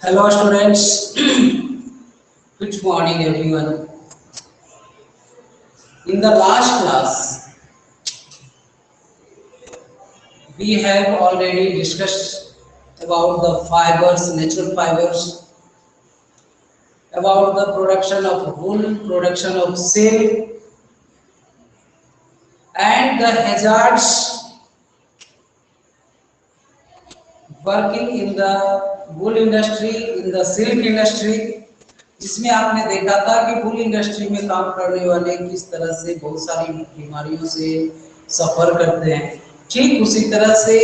Hello students, good morning everyone. In the last class, we have already discussed about the fibers, natural fibers, about the production of wool, production of silk, and the hazards working in the wool industry, in the silk industry. इसमें आपने देखा था कि वूल industry में काम करने वाले किस तरह से बहुत सारी बीमारियों से सफर करते हैं। ठीक उसी तरह से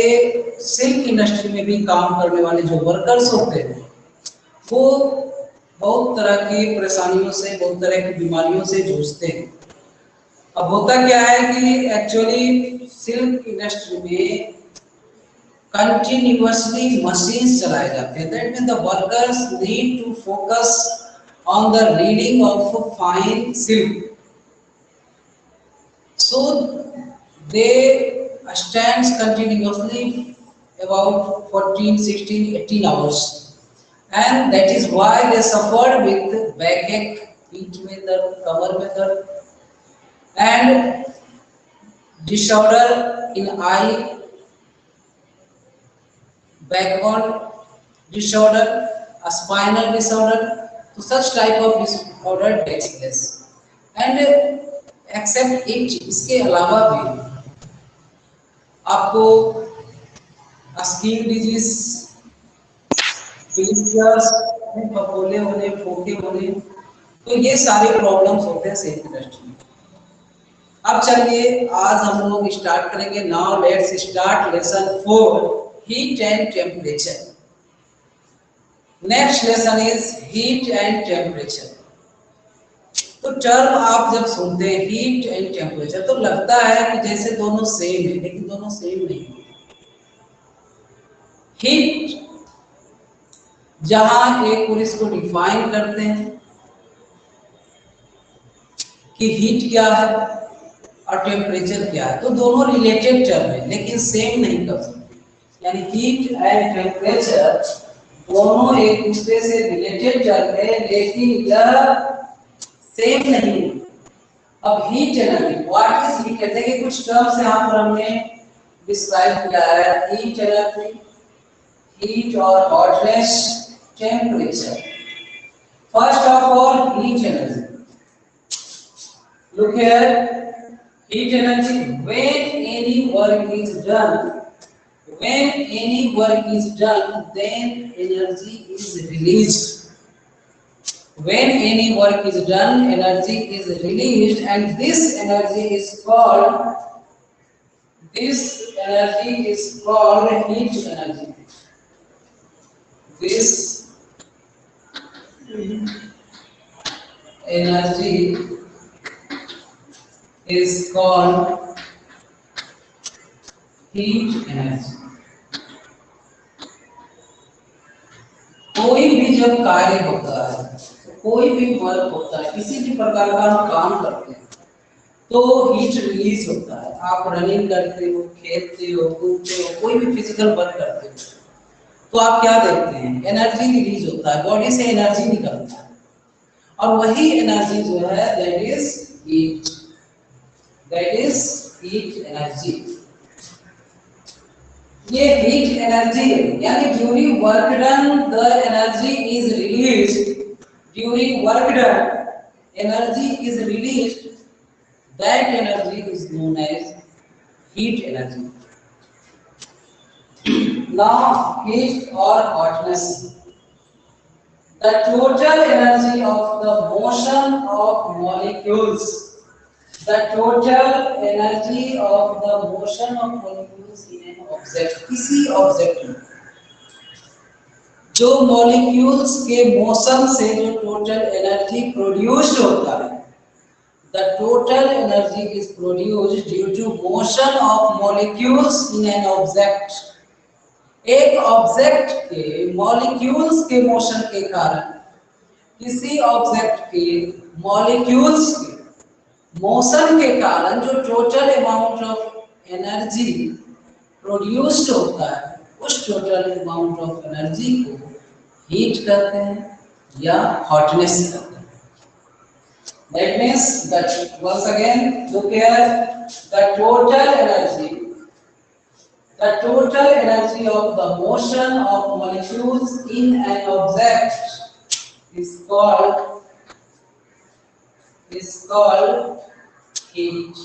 सिल्क इंडस्ट्री में भी काम करने वाले जो वर्कर्स होते हैं वो बहुत तरह की परेशानियों से, बहुत तरह की बीमारियों से जूझते हैं। अब होता क्या है कि एक्चुअली सिल्क इंडस्ट्री में continuously machines चलाए जाते हैं। That means the workers need to focus on the reading of fine silk. So they stand continuously about 14, 16, 18 hours, and that is why they suffered with backache, peech में दर्द, कमर में दर्द, and disorder in eye, backbone disorder, a spinal disorder. तो such type of disorder takes place. And except it, इसके अलावा भी आपको skin disease, फफोले होने, फोके होने, तो ये सारे प्रॉब्लम्स होते हैं सिल्क इंडस्ट्री में। अब चलिए आज हम लोग स्टार्ट करेंगे। Now let's start lesson 4, heat and temperature. Next lesson is heat and temperature. तो टर्म आप जब सुनते हैं हीट एंड टेम्परेचर तो लगता है कि जैसे दोनों सेम है, लेकिन दोनों सेम नहीं है। हीट जहां एक और इसको डिफाइन करते हैं कि हीट क्या है और टेम्परेचर क्या है, तो दोनों रिलेटेड टर्म है लेकिन सेम नहीं कर सकते। यानी हीट एंड टेम्परेचर दोनों एक दूसरे से रिलेटेड टर्म है लेकिन यह सेम नहीं। अब heat energy, what is heat, कहते हैं कि कुछ टर्म्स यहां पर हमने डिस्क्राइब किया है। हीट एनर्जी, हीट और hotness, temperature. First of all heat energy, look here, heat energy, when any work is done, when any work is done, then energy is released. When any work is done, energy is released, and this energy is called heat energy. This energy is called heat energy. कोई भी जब कार्य होता है, कोई भी work होता है, किसी भी प्रकार का हम काम करते हैं तो हीट रिलीज होता है। आप रनिंग करते हो, खेलते हो, कूदते हो, कोई भी फिजिकल वर्क करते हो तो आप क्या देखते हैं, एनर्जी रिलीज होता है, बॉडी से एनर्जी निकलता है और वही एनर्जी जो है दैट इज हीट एनर्जी। ये हीट एनर्जी है, यानी during work done the energy is released, during work done energy is released, that energy is known as heat energy. Now heat और hotness, the total energy of the motion of molecules, the total energy of the motion of molecules in an object, किसी object में जो molecules के motion से जो total energy produced होता है, the total energy is produced due to motion of molecules in an object. एक object के मॉलिक्यूल्स के मोशन के कारण किसी ऑब्जेक्ट के मॉलिक्यूल्स के मोशन के कारण जो total amount of energy produced होता है, उस टोटल अमाउंट ऑफ एनर्जी को हीट करते हैं या हॉटनेस करते हैं। That means that once again look here, the total energy of the motion of molecules in an object is called heat.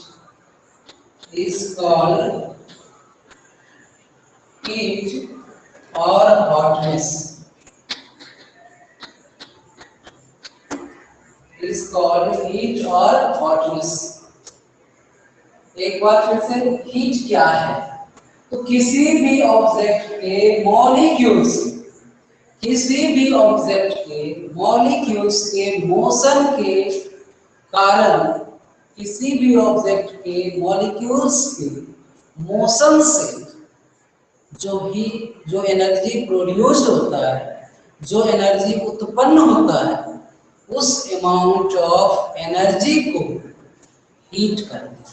Heat or hotness is called heat or hotness. एक बार फिर से heat क्या है? तो किसी भी ऑब्जेक्ट के molecules के मोशन के कारण, किसी भी ऑब्जेक्ट के मॉलिक्यूल्स के मोशन से जो एनर्जी प्रोड्यूस होता है, जो एनर्जी उत्पन्न होता है, उस अमाउंट ऑफ एनर्जी को हीट करते हैं।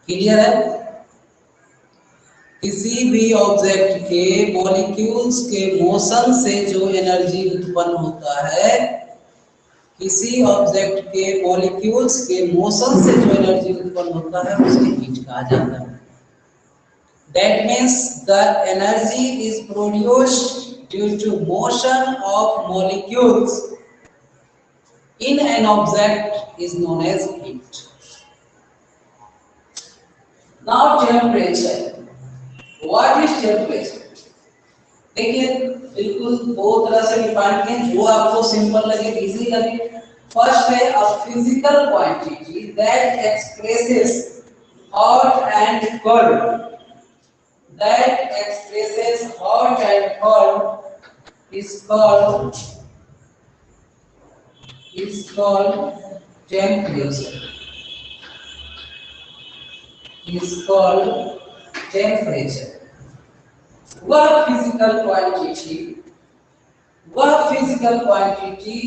क्लियर है? किसी भी ऑब्जेक्ट के मॉलिक्यूल्स के मोशन से जो एनर्जी उत्पन्न होता है, किसी ऑब्जेक्ट के मॉलिक्यूल्स के मोशन से जो एनर्जी उत्पन्न होता है, उसे हीट कहा जाता है। That means the energy is produced due to motion of molecules in an object is known as heat. Now temperature. What is temperature? देखिए बिल्कुल दो तरह से डिफाइन किए, जो आपको सिंपल लगे, इजी लगे। फर्स्ट है a physical quantity that expresses hot and cold. Is called temperature. वह फिजिकल क्वांटिटी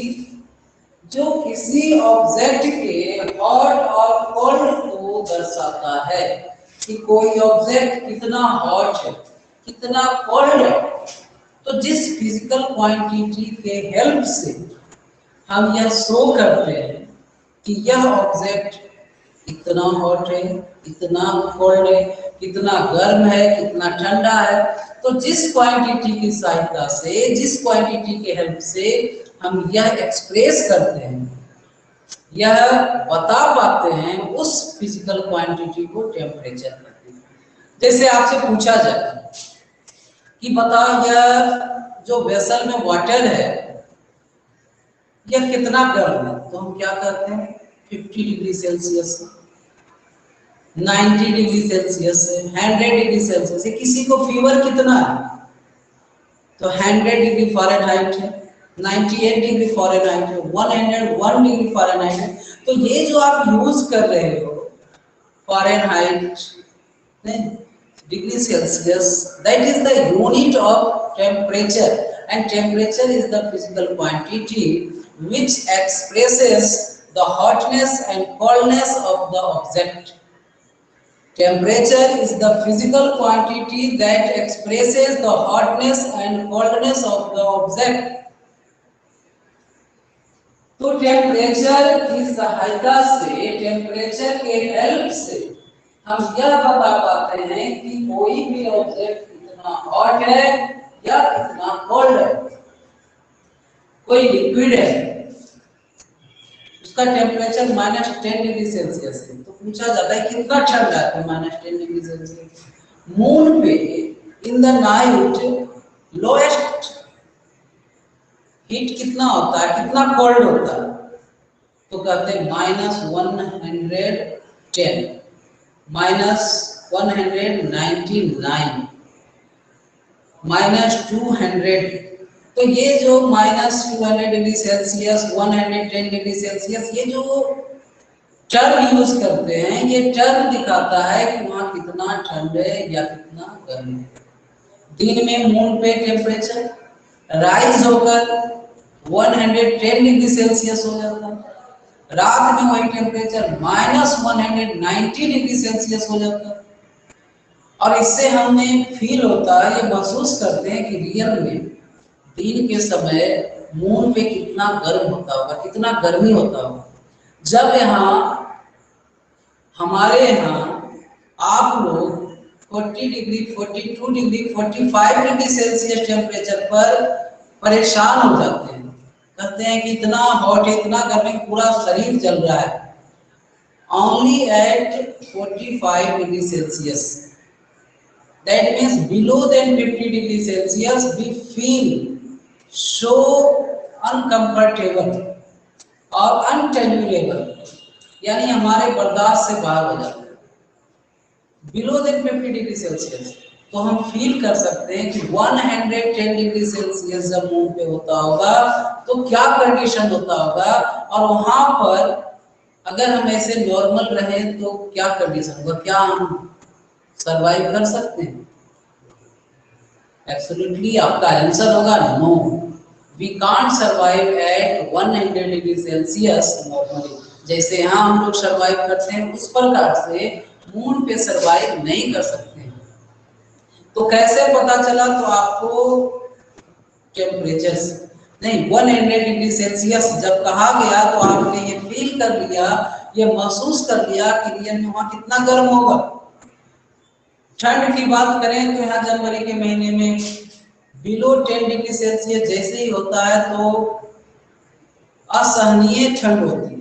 जो किसी ऑब्जेक्ट के हॉट और कोल्ड को दर्शाता है कि कोई ऑब्जेक्ट कितना हॉट है, कितना कोल्ड है। तो जिस फिजिकल क्वांटिटी के हेल्प से हम यह शो करते हैं कि यह ऑब्जेक्ट इतना हॉट है, इतना कोल्ड है, कितना गर्म है, कितना ठंडा है, तो जिस क्वांटिटी की सहायता से, जिस क्वांटिटी के हेल्प से हम यह एक्सप्रेस करते हैं, यह बता पाते हैं, उस फिजिकल क्वांटिटी को टेम्परेचर कहते हैं। जैसे आपसे पूछा जाए कि बताओ यह जो वेसल में वाटर है यह कितना गर्म है, तो हम क्या कहते हैं 50 degree Celsius, 90 degree Celsius, 100 degree Celsius. किसी को फीवर कितना है तो 100 डिग्री फ़ारेनहाइट है, 98 डिग्री फ़ारेनहाइट है, 101 डिग्री फ़ारेनहाइट है। तो ये जो आप यूज कर रहे हो Fahrenheit degree Celsius, that is the unit of temperature, and temperature is the physical quantity which expresses the hotness and coldness of the object. Temperature is the physical quantity that expresses the hotness and coldness of the object. तो temperature की सहायता से, temperature के help से हम यह बता पाते हैं कि कोई भी ऑब्जेक्ट कितना हॉट है या कितना कोल्ड है। कोई लिक्विड है, उसका टेम्परेचर -10 डिग्री सेल्सियस है, तो पूछा जाता है कितना ठंडा है, तो -10 डिग्री सेल्सियस। मून पे in the night lowest heat कितना होता है, कितना कोल्ड होता है, तो कहते हैं -110, -199, -200। तो ये जो -200 डिग्री सेल्सियस, 110 डिग्री सेल्सियस, ये जो टर्म यूज करते हैं, ये टर्म दिखाता है कि वहाँ कितना ठंड है या कितना गर्म है। दिन में मून पे टेम्परेचर राइज होकर 110 डिग्री सेल्सियस हो जाता है, रात में वही टेम्परेचर -190 डिग्री सेल्सियस हो जाता है। और इससे हमें फील होता है, ये महसूस करते हैं कि रियल में दिन के समय मून पे कितना गर्म होता होगा, कितना गर्मी होता होगा। जब यहाँ हमारे यहाँ आप लोग 40 degree, 42 degree, 45 degree Celsius temperature पर परेशान हो जाते हैं, कहते हैं कि इतना हॉट है, इतना गर्मी, पूरा शरीर जल रहा है। Only at 45 degree Celsius, that means below than 50 degree Celsius, we feel so uncomfortable और untolerable, यानी हमारे बर्दाश्त से बाहर हो जाते हैं। बिलो देन 50 डिग्री सेल्सियस तो हम फील कर सकते हैं कि 110 डिग्री सेल्सियस जब मून पे होता होगा तो क्या कंडीशन होता होगा, और वहां पर अगर हम ऐसे नॉर्मल रहे तो क्या कंडीशन होगा, क्या हम सरवाइव कर सकते हैं? एब्सोल्युटली आपका आंसर होगा no, we can't survive at 100 degree Celsius normally. जैसे यहाँ हम लोग सरवाइव करते हैं उस प्रकार से मून पे सरवाइव नहीं कर सकते हैं। तो कैसे पता चला? तो आपको टेम्परेचर से नहीं, 100 डिग्री सेल्सियस जब कहा गया तो आपने ये फील कर लिया, ये महसूस कर लिया कि रियल में वहां कितना गर्म होगा। ठंड की बात करें तो यहाँ जनवरी के महीने में बिलो 10 डिग्री सेल्सियस जैसे ही होता है तो असहनीय ठंड होती है,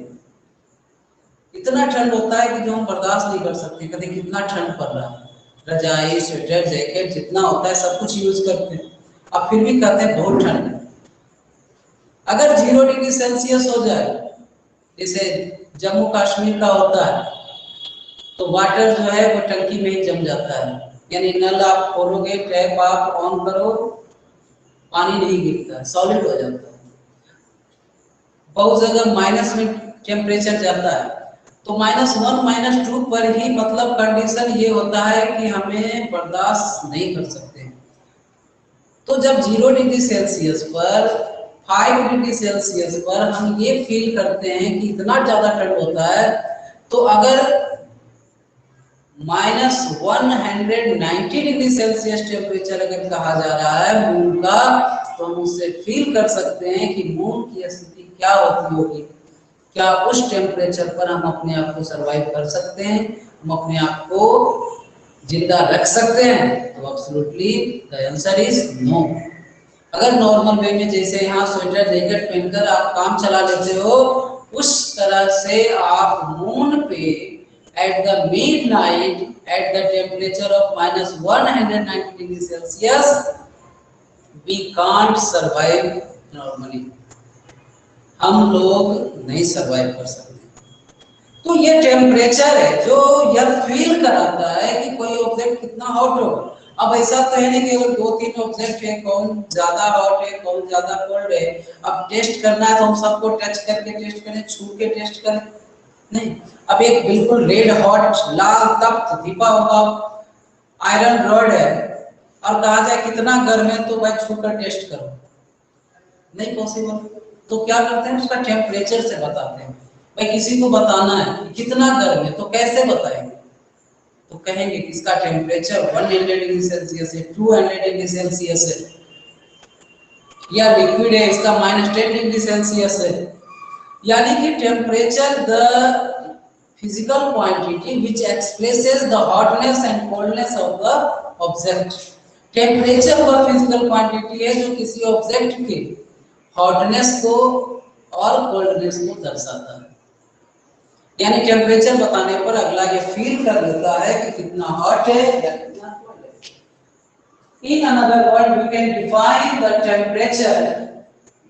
इतना ठंड होता है कि जो हम बर्दाश्त नहीं कर सकते। कभी कितना ठंड पड़ रहा है, रजाई, स्वेटर, जैकेट जितना होता है सब कुछ यूज करते हैं, अब फिर भी कहते हैं बहुत ठंड है। अगर 0 डिग्री सेल्सियस हो जाए, जैसे जम्मू कश्मीर का होता है, तो वाटर जो है वो टंकी में ही जम जाता है, यानी नल आप खोलोगे, टैप आप ऑन करो, पानी नहीं गिरता है, सॉलिड हो जाता है। बहुत जगह माइनस में टेम्परेचर जाता है, तो -1 -2 पर ही मतलब कंडीशन ये होता है कि हमें बर्दाश्त नहीं कर सकते। तो जब 0 डिग्री सेल्सियस पर, 5 डिग्री सेल्सियस पर हम ये फील करते हैं कि इतना ज्यादा ठंड होता है, तो अगर -190 डिग्री सेल्सियस टेम्परेचर अगर कहा जा रहा है मून का, तो हम उससे फील कर सकते हैं कि मून की स्थिति क्या होती होगी। क्या उस टेम्परेचर पर हम अपने आप को सरवाइव कर सकते हैं, हम अपने आप को जिंदा रख सकते हैं? तो absolutely the answer is no. अगर नॉर्मल वे में जैसे यहाँ स्वेटर जैकेट पहनकर आप काम चला लेते हो, उस तरह से आप मून पे at the midnight at the temperature of -190 degree Celsius we can't survive normally, हम लोग नहीं सरवाइव कर सकते। तो ये टेम्परेचर है जो यह फील कराता है कि कोई ऑब्जेक्ट कितना हॉट होगा। अब ऐसा तो है नहीं कि अगर 2-3 ऑब्जेक्ट है, कौन ज्यादा हॉट है कौन ज्यादा कोल्ड है, अब टेस्ट करना है तो हम सबको टच करके टेस्ट करें, छू के टेस्ट करें? नहीं। अब एक बिल्कुल रेड हॉट लाल तप्त दीपा हुआ आयरन रॉड है और कहा जाए कितना गर्म है, तो भाई छू कर टेस्ट करो, नहीं पॉसिबल। तो क्या करते हैं, उसका टेम्परेचर से बताते हैं। भाई किसी को बताना है कि कितना गर्म है, तो कैसे बताएंगे? तो कहेंगे कि इसका टेम्परेचर 100 डिग्री सेल्सियस है, 200 डिग्री सेल्सियस है, या लिक्विड है इसका -10 डिग्री सेल्सियस है। यानी कि temperature the physical quantity which expresses the hotness and coldness of the object. Temperature वह फिजिकल क्वांटिटी है जो किसी ऑब्जेक्ट के हॉटनेस को और कोल्डनेस को दर्शाता है। यानी टेम्परेचर बताने पर अगला ये फील कर लेता है कि कितना हॉट है या कितना कोल्ड है। In another word, we can define the temperature.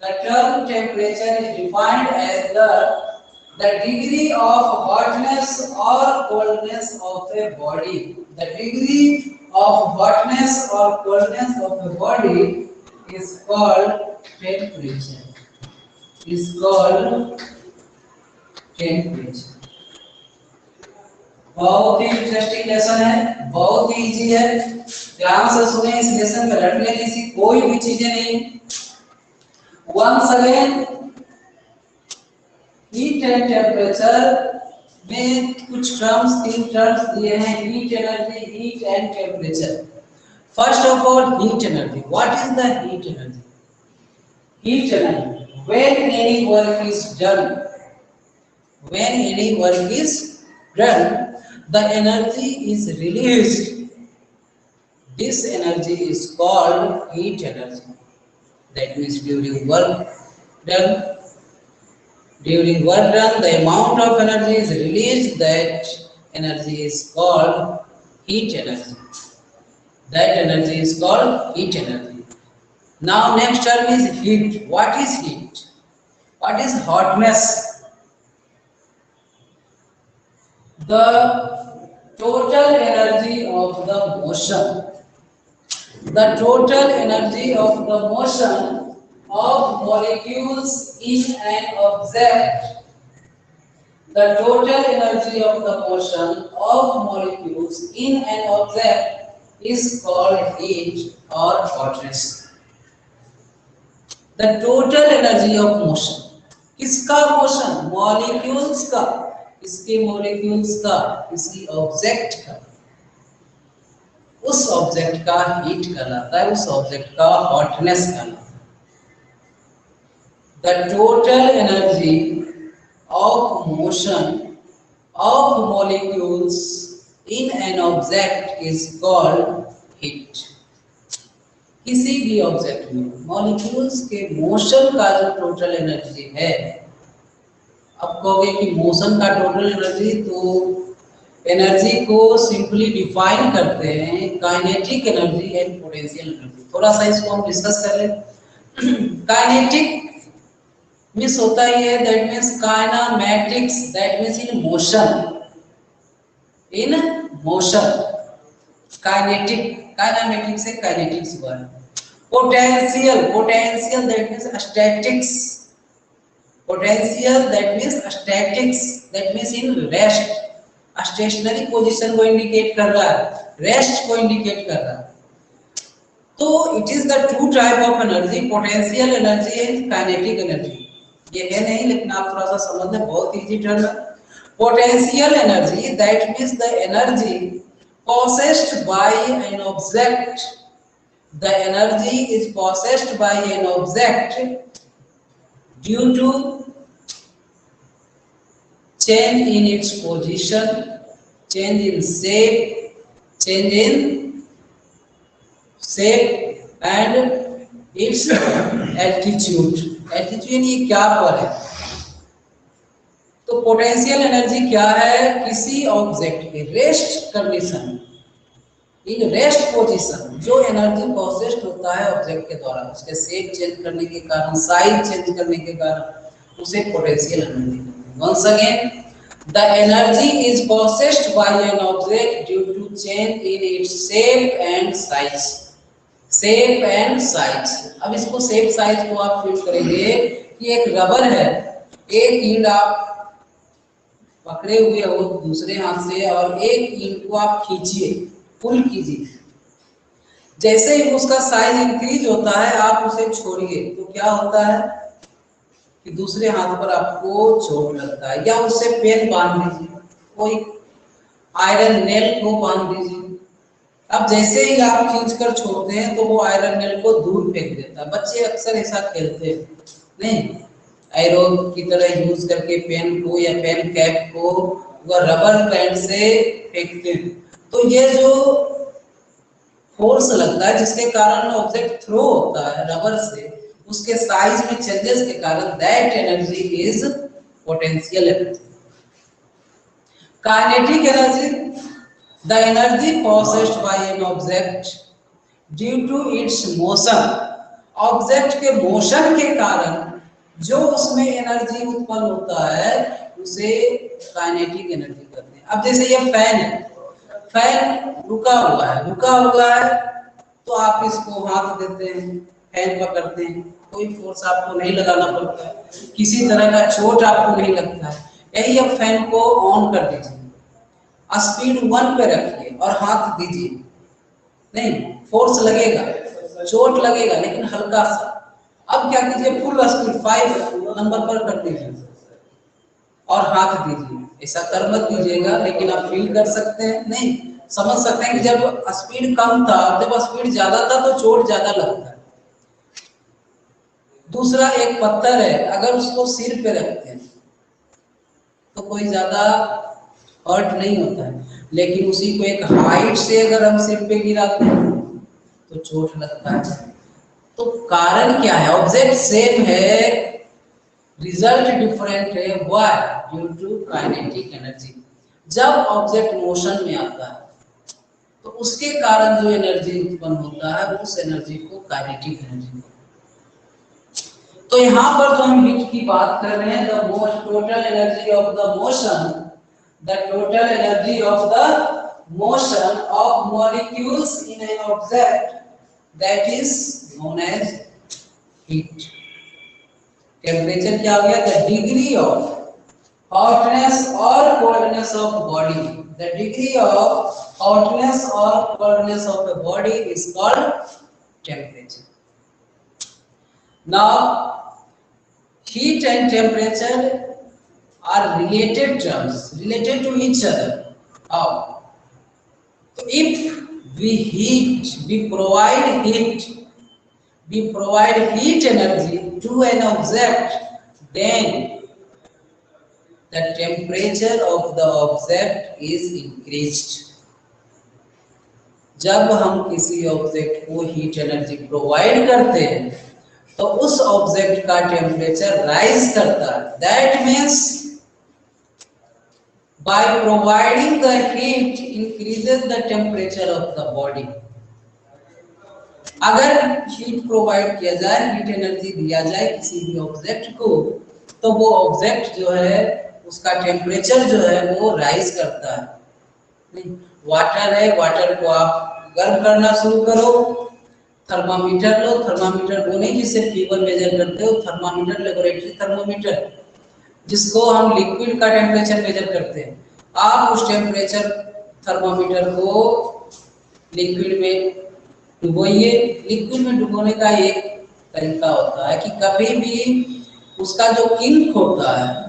The term temperature is defined as the degree of hotness or coldness of a body. The degree of hotness or coldness of a body is called temperature. Is called temperature. बहुत ही interesting lesson है, बहुत ही easy है, ध्यान से सुने। इस lesson में रटने जैसी कोई भी चीजें नहीं। Once again, heat and temperature में कुछ टर्म्स, 3 टर्म्स दिए हैं, heat energy, heat and temperature. First of all heat energy. What is the heat energy? heat energy. When any work is done, the energy is released. This energy is called heat energy. That means during work done, the amount of energy is released. That energy is called heat energy. That energy is called heat energy. Now next term is heat. What is heat? What is hotness? The total energy of the motion. The total energy of the motion of molecules in an object. The total energy of the motion of molecules in an object is called heat or hotness. The total energy of motion. किसका motion? Molecules का. किसके molecules का? किसी object का. उस object का heat कहलाता है, उस ऑब्जेक्ट का हॉटनेस कहलाता है. The total energy of motion of molecules in an object is called heat. किसी भी ऑब्जेक्ट में मॉलिक्यूल्स के मोशन का जो टोटल एनर्जी है, अब कहोगे कि मोशन का टोटल एनर्जी, तो एनर्जी को सिंपली डिफाइन करते हैं kinetic energy and potential energy. थोड़ा सा इसको हम डिस्कस कर लें. काइनेटिक मींस होता है, that means kinematics, that means in motion. Kinetic से काइनेटिक्स हुआ है. Potential that means statics. That means in rest. Stationary position को इंडिकेट कर रहा है, रेस्ट को इंडिकेट कर रहा है. तो it is the two type of energy, potential energy and kinetic energy. ये है नहीं, लेकिन आप थोड़ा सा समझ लें, बहुत इजी टर्म है. Potential energy that means the energy possessed by an object. The energy is possessed by an object due to change in its position, change in shape and its altitude. Altitude ये क्या पर है? तो potential energy क्या है? किसी object के rest condition, in rest position जो एनर्जी प्रोसेस्ड होता है ऑब्जेक्ट के द्वारा, उसके शेप चेंज करने के कारण, साइज चेंज करने के कारण, उसे पोटेंशियल एनर्जी कहते हैं. Once again, the energy is processed by an object due to change in its shape and size. अब इसको शेप साइज को आप फील करेंगे कि एक रबर है, एक ईंट आप पकड़े हुए हो दूसरे हाथ से और एक ईंट को आप खींचिए, पुल कीजिए. जैसे ही उसका साइज इंक्रीज होता है, आप उसे छोड़िए तो क्या होता है कि दूसरे हाथ पर आपको चोट लगता है. या उससे पेन बांध दीजिए, कोई आयरन नेल को बांध दीजिए. अब जैसे ही आप खींचकर छोड़ते हैं तो वो आयरन नेल को दूर फेंक देता है. बच्चे अक्सर ऐसा खेलते हैं, नहीं, एरो की तरह यूज करके पेन को या पेन कैप को वह रबर बैंड से फेंकते हैं. तो ये जो फोर्स लगता है जिसके कारण ऑब्जेक्ट थ्रो होता है रबर से, उसके साइज में चेंजेस के कारण, that energy is potential energy. Kinetic energy, the energy processed by an object due to its motion. Object के मोशन के कारण जो उसमें एनर्जी उत्पन्न होता है उसे काइनेटिक एनर्जी कहते हैं. अब जैसे ये फैन है, फैन रुका हुआ है तो आप इसको हाथ देते हैं, फैन पकड़ते हैं, कोई फोर्स आपको नहीं लगाना पड़ता है, किसी तरह का चोट आपको नहीं लगता है. यही अब फैन को ऑन कर दीजिए, स्पीड 1 पे रखिए और हाथ दीजिए, नहीं फोर्स लगेगा, चोट लगेगा लेकिन हल्का सा. अब क्या कीजिए, फुल स्पीड 5 नंबर पर कर दीजिए और हाथ दीजिए. ऐसा कर मत दीजिएगा, लेकिन आप फील कर सकते हैं, नहीं समझ सकते हैं कि जब स्पीड कम था, जब स्पीड ज्यादा था तो चोट ज्यादा लगता है. दूसरा एक पत्थर है, अगर उसको सिर पे रखते हैं तो कोई ज्यादा हर्ट नहीं होता है, लेकिन उसी को एक हाइट से अगर हम सिर पे गिराते हैं तो चोट लगता है। तो कारण क्या है? ऑब्जेक्ट सेम है, रिजल्ट डिफरेंट है। Why? Due to kinetic energy. जब ऑब्जेक्ट मोशन में आता है तो उसके कारण जो एनर्जी उत्पन्न होता है उस एनर्जी को काइनेटिक एनर्जी। तो यहाँ पर जो हम हीट की बात कर रहे हैं, the most total energy of the motion, the total energy of the motion of molecules in an object, that is known as heat. Temperature क्या हो गया? The degree of hotness or coldness of body. The degree of hotness or coldness of a body is called temperature. Now, heat and temperature are related terms, related to each other. How? So if we heat, we provide heat energy to an object, then the temperature of the object is increased. जब हम किसी object को heat energy provide करते हैं तो उस object का temperature rise करता है। That means by providing the heat increases the temperature of the body. अगर हीट प्रोवाइड किया जाए, हीट एनर्जी दिया जाए किसी भी ऑब्जेक्ट को, तो वो ऑब्जेक्ट जो है उसका टेम्परेचर जो है वो राइज करता है। नहीं, वाटर है, वाटर को आप गर्म करना शुरू करो, थर्मामीटर लो, थर्मामीटर वो नहीं जिससे फीवर मेजर करते हो, थर्मामीटर लेबोरेटरी थर्मामीटर जिसको हम लिक्विड का टेम्परेचर मेजर करते हैं। आप उस टेम्परेचर थर्मामीटर को लिक्विड में डुबोइए। लिक्विड में डुबोने का एक तरीका होता है कि कभी भी उसका जो इंक होता है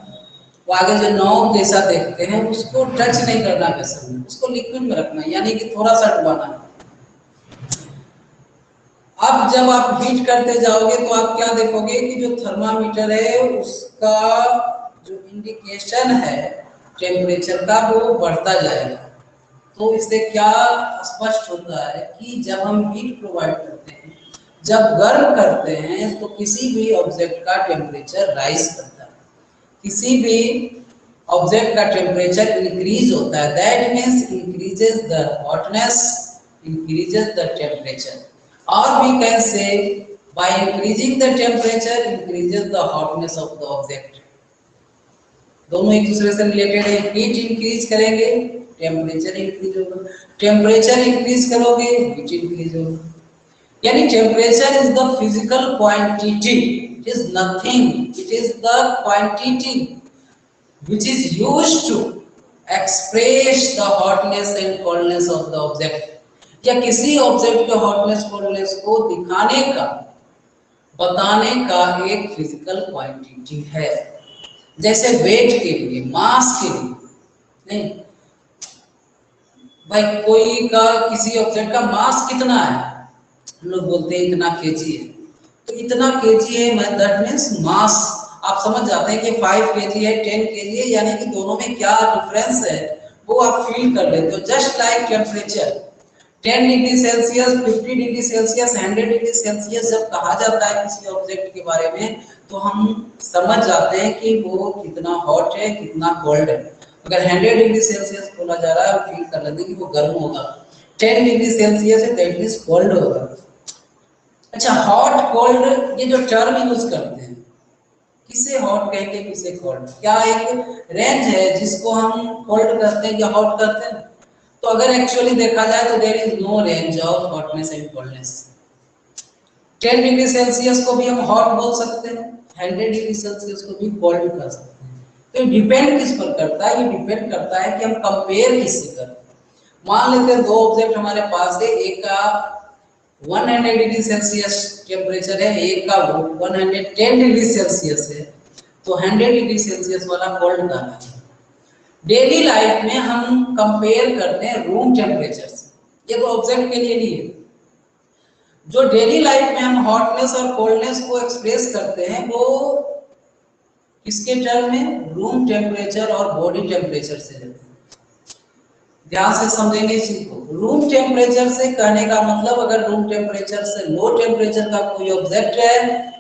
वो आगे जो नॉब जैसा देखते हैं उसको टच नहीं करना कसम में, उसको लिक्विड में रखना, यानी कि थोड़ा सा डुबाना। अब जब आप हीट करते जाओगे तो आप क्या देखोगे कि जो थर्मामीटर है उसका जो इंडिकेशन है टेम्परेचर का वो बढ़ता जाएगा। तो इससे क्या स्पष्ट होता है कि जब हम हीट प्रोवाइड करते हैं, जब गर्म करते हैं, तो किसी भी ऑब्जेक्ट का टेम्परेचर राइज करता है, किसी भी ऑब्जेक्ट का टेम्परेचर इंक्रीज होता है। That means increases the hotness, increases the temperature, और we can say by increasing the temperature increases the hotness of the object. दोनों एक दूसरे से रिलेटेड है। हीट इंक्रीज करेंगे, टेम्परेचर इंक्रीज होगा, टेम्परेचर इंक्रीज करोगे, हीट इंक्रीज होगा। यानी temperature is the physical quantity, it is nothing, it is the quantity which is used to express the hotness and coldness of the object, या किसी object के hotness coldness को दिखाने का, बताने का एक फिजिकल क्वांटिटी है। जैसे वेट के लिए, मास के लिए नहीं भाई, कोई का किसी ऑब्जेक्ट का मास कितना है, हम लोग बोलते हैं इतना केजी है, तो इतना केजी है, दैट मीन्स मास। आप समझ जाते हैं कि 5 केजी है, 10 केजी है, यानी कि दोनों में क्या डिफरेंस है वो आप फील कर लेते हो। Just like temperature, 10 degree Celsius, 50 degree Celsius, 100 degree Celsius जब कहा जाता है किसी ऑब्जेक्ट के बारे में, तो हम समझ जाते हैं कि वो कितना हॉट है, कितना कोल्ड है। अगर 100 डिग्री सेल्सियस बोला जा रहा है, फील कर लेते हैं कि वो गर्म होगा। 10 डिग्री सेल्सियस है, दैट मींस कोल्ड होगा। अच्छा, हॉट कोल्ड ये जो टर्म यूज करते हैं, किसे हॉट कहेंगे, किसे कोल्ड, क्या एक रेंज है जिसको हम कोल्ड करते हैं या हॉट करते हैं? तो अगर एक्चुअली देखा जाए तो there is no range of hotness and coldness. 10 degree Celsius को भी हम हॉट बोल सकते हैं, 100 डिग्री सेल्सियस को भी कोल्ड कर सकते हैं। तो ये डिपेंड किस पर करता है? ये डिपेंड करता है कि हम कंपेयर किससे करते हैं। मान लेते हैं दो ऑब्जेक्ट हमारे पास है, एक का 100 डिग्री सेल्सियस टेम्परेचर है, एक का 110 डिग्री सेल्सियस है, तो 100 डिग्री सेल्सियस वाला कोल्ड का है। डेली लाइफ में हम कंपेयर करते हैं रूम टेम्परेचर से, ये तो ऑब्जेक्ट के लिए नहीं है। जो डेली लाइफ में हम हॉटनेस और कोल्डनेस को एक्सप्रेस करते हैं वो किसके टर्म में, रूम टेम्परेचर और बॉडी टेम्परेचर से लेते हैं। ध्यान से समझेंगे इस चीज को। रूम टेम्परेचर से कहने का मतलब, अगर रूम टेम्परेचर से लो टेम्परेचर का कोई ऑब्जेक्ट है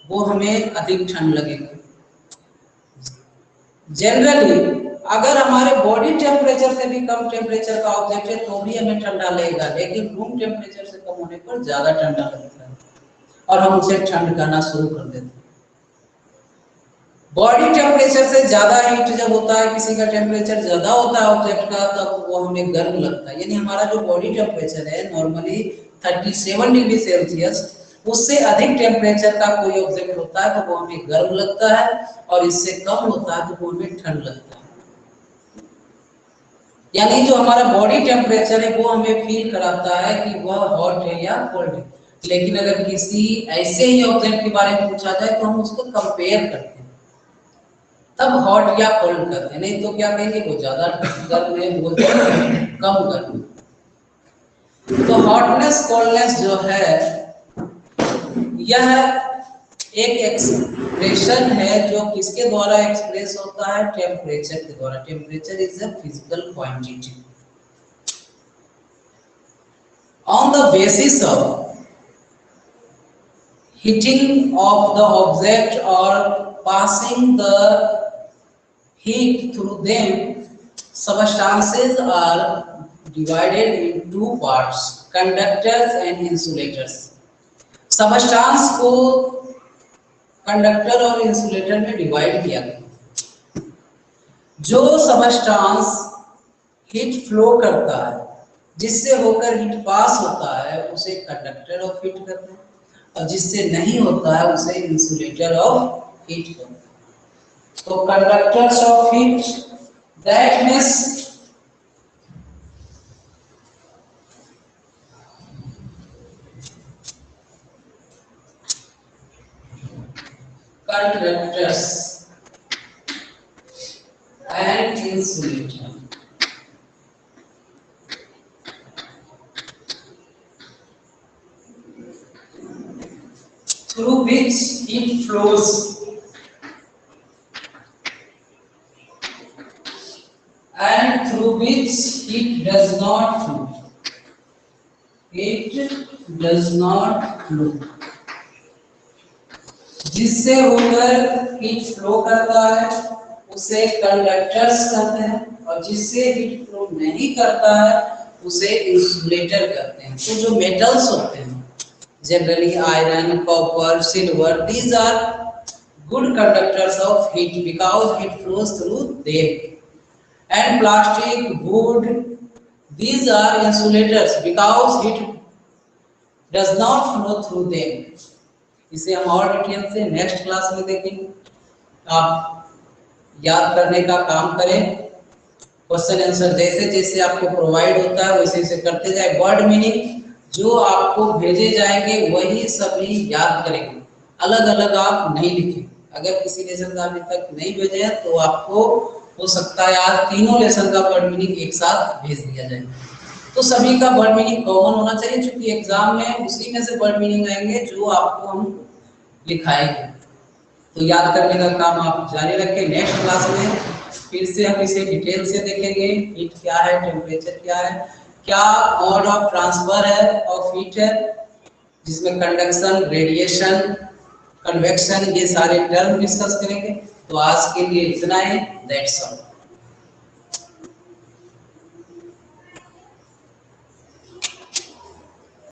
वो हमें अधिक ठंड लगेगी। जनरली अगर हमारे बॉडी टेम्परेचर से भी कम टेम्परेचर का ऑब्जेक्ट है तो भी हमें ठंडा लगेगा, लेकिन रूम टेम्परेचर से कम होने पर ज्यादा ठंडा लगता है और हम उसे ठंड करना शुरू कर देते हैं। बॉडी टेम्परेचर से ज्यादा हीट जब होता है, किसी का टेम्परेचर ज्यादा होता है ऑब्जेक्ट का, तब वो हमें गर्म लगता है। यानी हमारा जो बॉडी टेम्परेचर है नॉर्मली 37 डिग्री सेल्सियस, उससे अधिक टेम्परेचर का कोई ऑब्जेक्ट होता है तो वो हमें गर्म लगता है, और इससे कम होता है तो वो हमें ठंड लगता है। यानी जो हमारा बॉडी टेम्परेचर है वो हमें फील कराता है कि वह हॉट है या कोल्ड है। लेकिन अगर किसी ऐसे ही ऑब्जेक्ट के बारे में पूछा जाए तो हम उसको कंपेयर करते हैं, तब हॉट या कोल्ड करते हैं। नहीं तो क्या कहेंगे, वो ज्यादा गर्म है, वो कम गर्म है। तो हॉटनेस कोल्डनेस जो है यह एक एक्सप्रेशन है जो किसके द्वारा एक्सप्रेस होता है, टेम्परेचर के द्वारा। Temperature is a physical quantity. On the basis of heating of the object or passing the heat through them, substances are divided in two parts, conductors and insulators. Substance को conductor और insulator में divide किया गया। जो substance heat flow करता है, जिससे होकर हीट पास होता है, उसे कंडक्टर ऑफ हीट कहते हैं, और जिससे नहीं होता है उसे इंसुलेटर ऑफ हीट कहते हैं। तो conductors of heat, that means conductors and insulator. Through which heat flows and through which heat does not flow. It does not flow. जिससे होकर हीट फ्लो करता है उसे कंडक्टर्स कहते हैं, और जिससे हीट फ्लो नहीं करता है उसे इंसुलेटर कहते हैं। तो जो मेटल्स होते हैं generally iron, copper, silver, these are good conductors of heat because heat flows through them. And plastic, wood, these are insulators because heat does not flow through them. इसे हम और डिटेल से नेक्स्ट क्लास में देखेंगे। आप याद करने का काम करें, क्वेश्चन आंसर जैसे जैसे आपको प्रोवाइड होता है वैसे वैसे करते जाए। वर्ड मीनिंग जो आपको भेजे जाएंगे वही सभी याद करेंगे, अलग अलग आप नहीं लिखें। अगर किसी लेसन का अभी तक नहीं भेजे हैं तो आपको हो सकता है आज तीनों लेसन का वर्ड मीनिंग एक साथ भेज दिया जाए। तो सभी का वर्ड मीनिंग कॉमन होना चाहिए, क्योंकि एग्जाम में उसी में से वर्ड मीनिंग आएंगे जो आपको हम लिखाएंगे। तो याद करने का काम आप जारी रखें। नेक्स्ट क्लास में फिर से हम इसे डिटेल से देखेंगे। हीट क्या है, टेम्परेचर क्या है, क्या मोड ऑफ ट्रांसफर है ऑफ हीट है, जिसमें कंडक्शन, रेडिएशन, कन्वेक्शन, ये सारे टर्म डिस्कस करेंगे। तो आज के लिए इतना ही, दैट्स ऑल।